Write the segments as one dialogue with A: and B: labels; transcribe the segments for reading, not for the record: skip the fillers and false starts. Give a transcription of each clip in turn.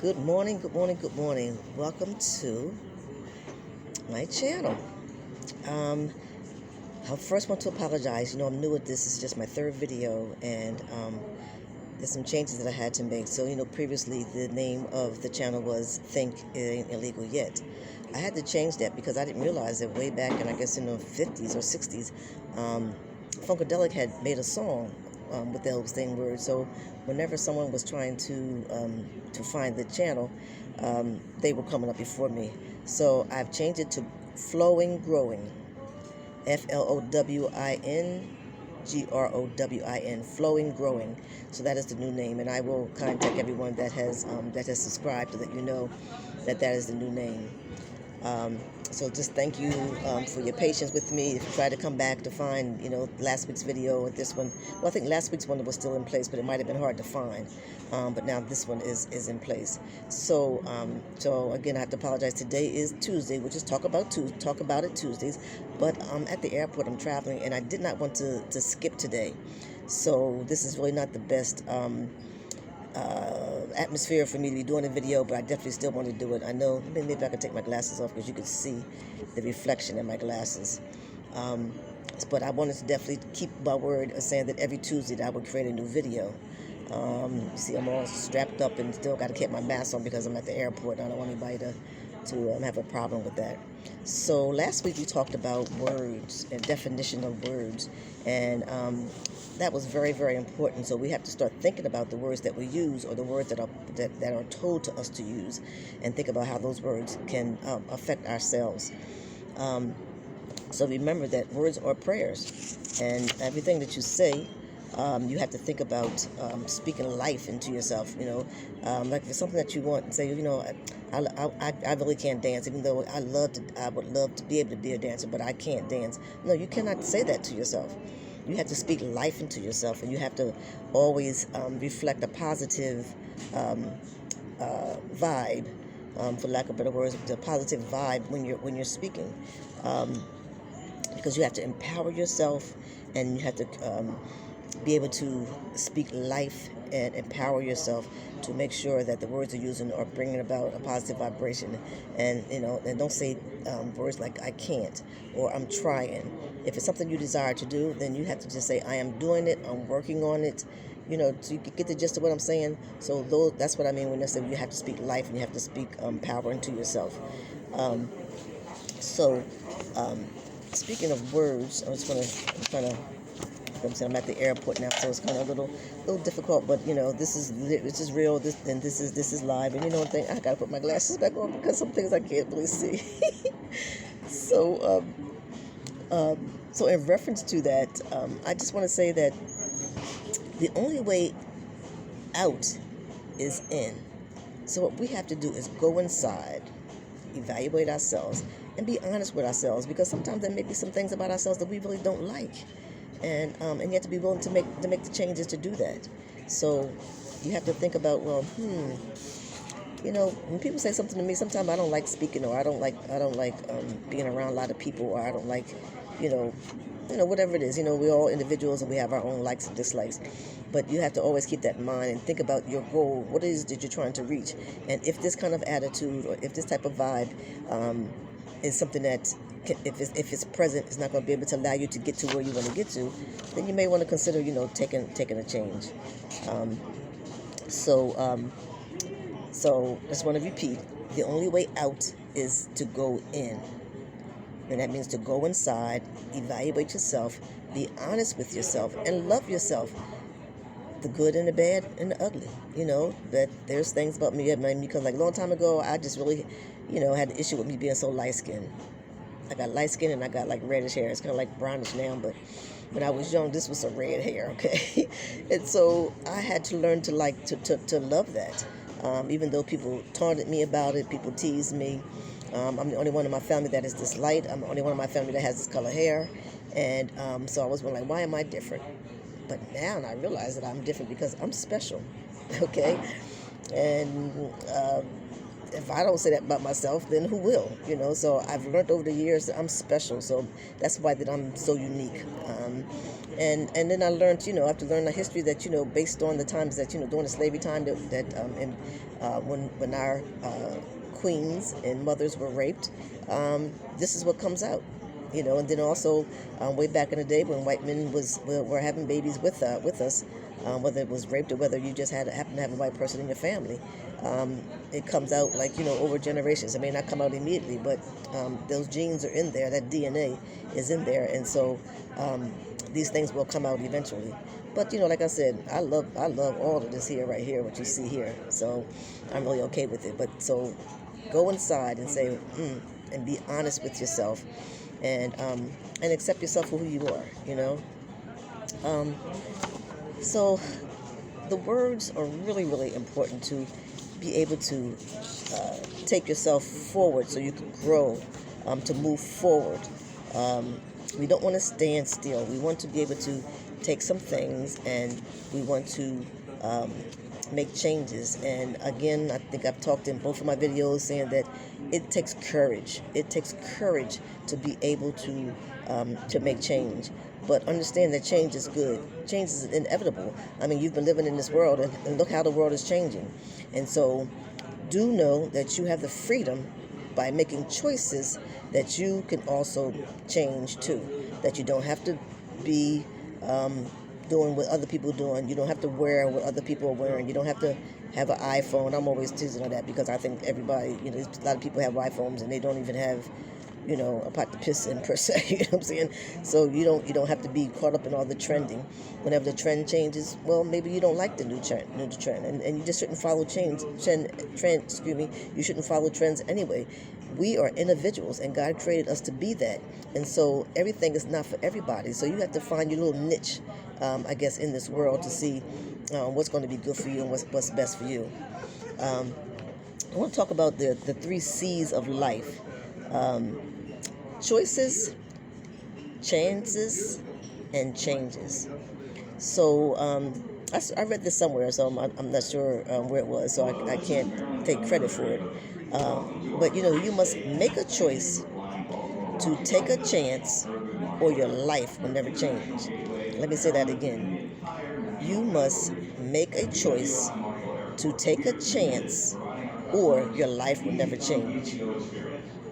A: Good morning, good morning, good morning. Welcome to my channel. I first want to apologize. I'm new at this. It's just my third video, and there's some changes that I had to make. So, previously the name of the channel was Think It Ain't Illegal Yet. I had to change that because I didn't realize that way back in, I guess, in the 50s or 60s, Funkadelic had made a song with those same words. So whenever someone was trying to find the channel, they were coming up before me. So I've changed it to FlowinGrowin, FlowinGrowin, FlowinGrowin. So that is the new name, and I will contact everyone that has subscribed to let you know that is the new name. So just thank you for your patience with me. If you try to come back to find, last week's video or this one, well, I think last week's one was still in place, but it might have been hard to find. But now this one is in place. So again, I have to apologize. Today is Tuesday, which is Talk About It Tuesdays. But I'm at the airport. I'm traveling, and I did not want to skip today. So this is really not the best atmosphere for me to be doing a video, but I definitely still want to do it. I know, maybe I could take my glasses off because you could see the reflection in my glasses. But I wanted to definitely keep my word of saying that every Tuesday that I would create a new video. You see, I'm all strapped up and still got to keep my mask on because I'm at the airport. I don't want anybody to have a problem with that. So last week we talked about words and definition of words, and that was very, very important. So we have to start thinking about the words that we use, or the words that are told to us to use, and think about how those words can affect ourselves. So remember that words are prayers, and everything that you say, you have to think about speaking life into yourself. Like if it's something that you want and say, I really can't dance, even though I would love to be able to be a dancer, but I can't dance. No, you cannot say that to yourself. You have to speak life into yourself, and you have to always reflect a positive vibe, for lack of better words, the positive vibe when you're speaking, because you have to empower yourself, and you have to be able to speak life and empower yourself to make sure that the words you're using are bringing about a positive vibration. And and don't say words like I can't or I'm trying. If it's something you desire to do, then you have to just say I am doing it, I'm working on it, so you can get the gist of what I'm saying. So that's what I mean when I say you have to speak life and you have to speak power into yourself. Speaking of words, I'm at the airport now, so it's kind of a little difficult. But this is real. This is live, and one thing, I gotta put my glasses back on because some things I can't really see. So in reference to that, I just want to say that the only way out is in. So what we have to do is go inside, evaluate ourselves, and be honest with ourselves, because sometimes there may be some things about ourselves that we really don't like. And you have to be willing to make the changes to do that. So you have to think about, well, when people say something to me, sometimes I don't like speaking, or I don't like being around a lot of people, or I don't like, whatever it is. We're all individuals and we have our own likes and dislikes. But you have to always keep that in mind and think about your goal. What it is that you're trying to reach? And if this kind of attitude, or if this type of vibe is something that, if it's present, it's not going to be able to allow you to get to where you want to get to, then you may want to consider, taking a change. So I just want to repeat: the only way out is to go in, and that means to go inside, evaluate yourself, be honest with yourself, and love yourself. The good and the bad and the ugly. That there's things about me that made me, because like a long time ago, I just really, had an issue with me being so light-skinned. I got light skin and I got like reddish hair. It's kind of like brownish now, but when I was young, this was some red hair, okay? And so I had to learn to love that. Even though people taunted me about it, people teased me. I'm the only one in my family that is this light. I'm the only one in my family that has this color hair. And so I was like, why am I different? But now I realize that I'm different because I'm special, okay? And if I don't say that about myself, then who will? So I've learned over the years that I'm special. So that's why that I'm so unique. And then I learned, I have to learn the history that, based on the times that, during the slavery time that when our queens and mothers were raped, this is what comes out. And then also way back in the day when white men were having babies with us, whether it was raped or whether you just happened to have a white person in your family, it comes out like over generations. It may not come out immediately, but those genes are in there. That DNA is in there, and so these things will come out eventually. But like I said, I love all of this right here, what you see here. So I'm really okay with it. But so go inside and say, and be honest with yourself, and accept yourself for who you are. So the words are really, really important to be able to take yourself forward, so you can grow, to move forward. We don't want to stand still. We want to be able to take some things and we want to make changes. And again, I think I've talked in both of my videos saying that it takes courage. It takes courage to be able to make change. But understand that change is good. Change is inevitable. I mean, you've been living in this world, and look how the world is changing. And so do know that you have the freedom by making choices that you can also change too. That you don't have to be doing what other people are doing. You don't have to wear what other people are wearing. You don't have to have an iPhone. I'm always teasing on that because I think everybody, a lot of people have iPhones and they don't even have a pot to piss in per se. You know what I'm saying? So you don't have to be caught up in all the trending. Whenever the trend changes, well, maybe you don't like the new trend, and you just shouldn't follow trend. You shouldn't follow trends anyway. We are individuals, and God created us to be that. And so everything is not for everybody. So you have to find your little niche, I guess, in this world to see what's going to be good for you and what's best for you. I want to talk about the 3 C's of life. Choices, chances, and changes. So I read this somewhere, so I'm not sure where it was, so I can't take credit for it. But you must make a choice to take a chance, or your life will never change. Let me say that again. You must make a choice to take a chance, or your life will never change.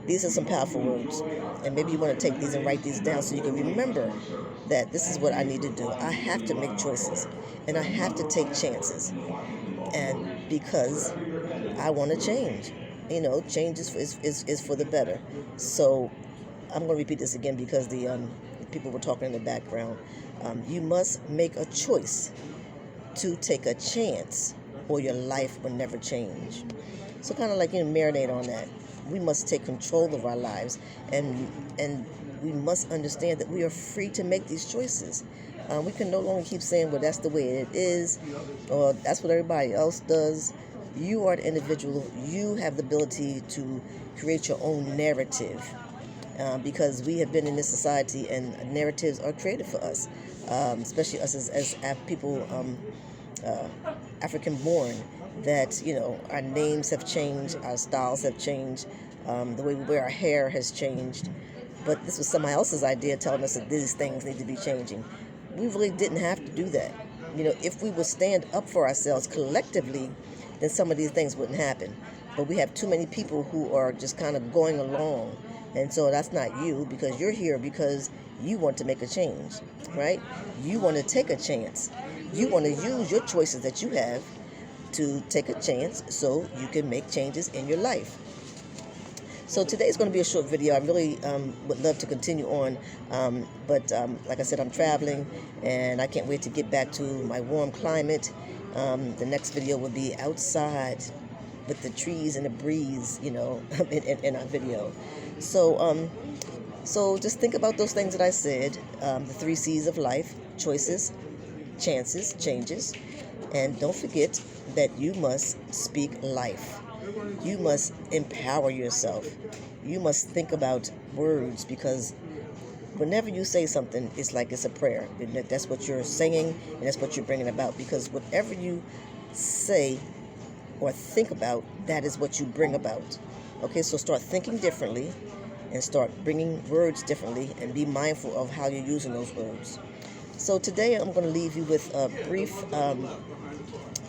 A: These are some powerful words, and maybe you want to take these and write these down so you can remember that this is what I need to do. I have to make choices, and I have to take chances, and because I want to change. Change is for the better. So I'm going to repeat this again because the people were talking in the background. You must make a choice to take a chance, or your life will never change. So kind of like marinate on that. We must take control of our lives, and we must understand that we are free to make these choices. We can no longer keep saying, well, that's the way it is, or that's what everybody else does. You are the individual. You have the ability to create your own narrative, because we have been in this society, and narratives are created for us, especially us as people, African born, that our names have changed, our styles have changed, the way we wear our hair has changed. But this was somebody else's idea telling us that these things need to be changing. We really didn't have to do that. If we would stand up for ourselves collectively, then some of these things wouldn't happen. But we have too many people who are just kind of going along, and so that's not you, because you're here because you want to make a change, right? You want to take a chance. You want to use your choices that you have to take a chance so you can make changes in your life. So today is going to be a short video. I really would love to continue on, but like I said, I'm traveling, and I can't wait to get back to my warm climate. The next video will be outside with the trees and the breeze, in our video. So just think about those things that I said, the 3 C's of life: choices, chances, changes. And don't forget that you must speak life. You must empower yourself. You must think about words, because whenever you say something, it's like it's a prayer. That's what you're saying, and that's what you're bringing about, because whatever you say or think about, that is what you bring about. Okay, so start thinking differently and start bringing words differently, and be mindful of how you're using those words. So today I'm going to leave you with a brief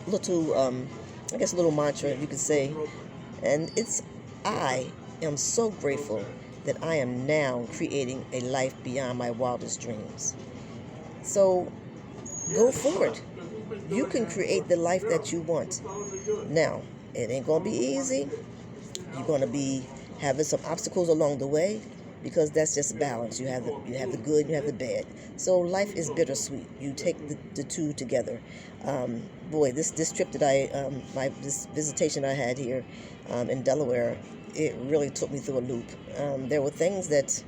A: little I guess, a little mantra you could say. And it's, I am so grateful that I am now creating a life beyond my wildest dreams. So go forward. You can create the life that you want. Now, it ain't going to be easy. You're going to be having some obstacles along the way, because that's just balance. You have the good, you have the bad. So life is bittersweet. You take the two together. Boy, this trip that this visitation I had here in Delaware, it really took me through a loop. There were things that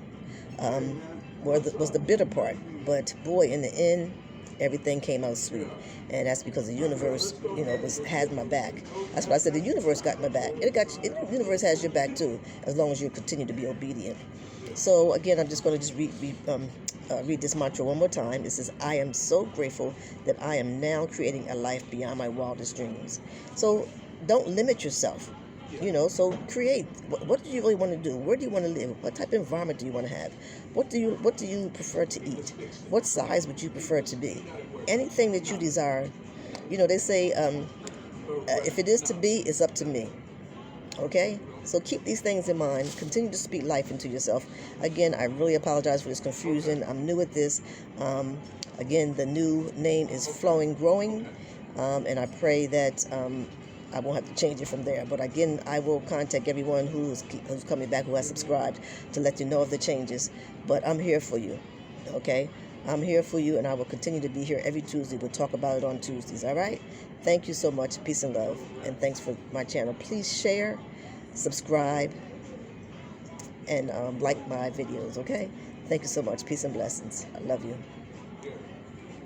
A: was the bitter part, but boy, in the end, everything came out sweet. And that's because the universe, has my back. That's why I said the universe got my back. The universe has your back too, as long as you continue to be obedient. So again, I'm just going to read this mantra one more time. It says, I am so grateful that I am now creating a life beyond my wildest dreams. So don't limit yourself. So create. What do you really want to do? Where do you want to live? What type of environment do you want to have? What do you prefer to eat? What size would you prefer to be? Anything that you desire. They say, if it is to be, it's up to me. Okay? So keep these things in mind. Continue to speak life into yourself. Again, I really apologize for this confusion. I'm new at this. Again, the new name is FlowinGrowin, and I pray that I won't have to change it from there. But again, I will contact everyone who's coming back, who has subscribed, to let you know of the changes. But I'm here for you. Okay? I'm here for you, and I will continue to be here every Tuesday. We'll talk about it on Tuesdays. All right? Thank you so much. Peace and love. And thanks for my channel. Please share, subscribe, and like my videos. Okay? Thank you so much. Peace and blessings. I love you.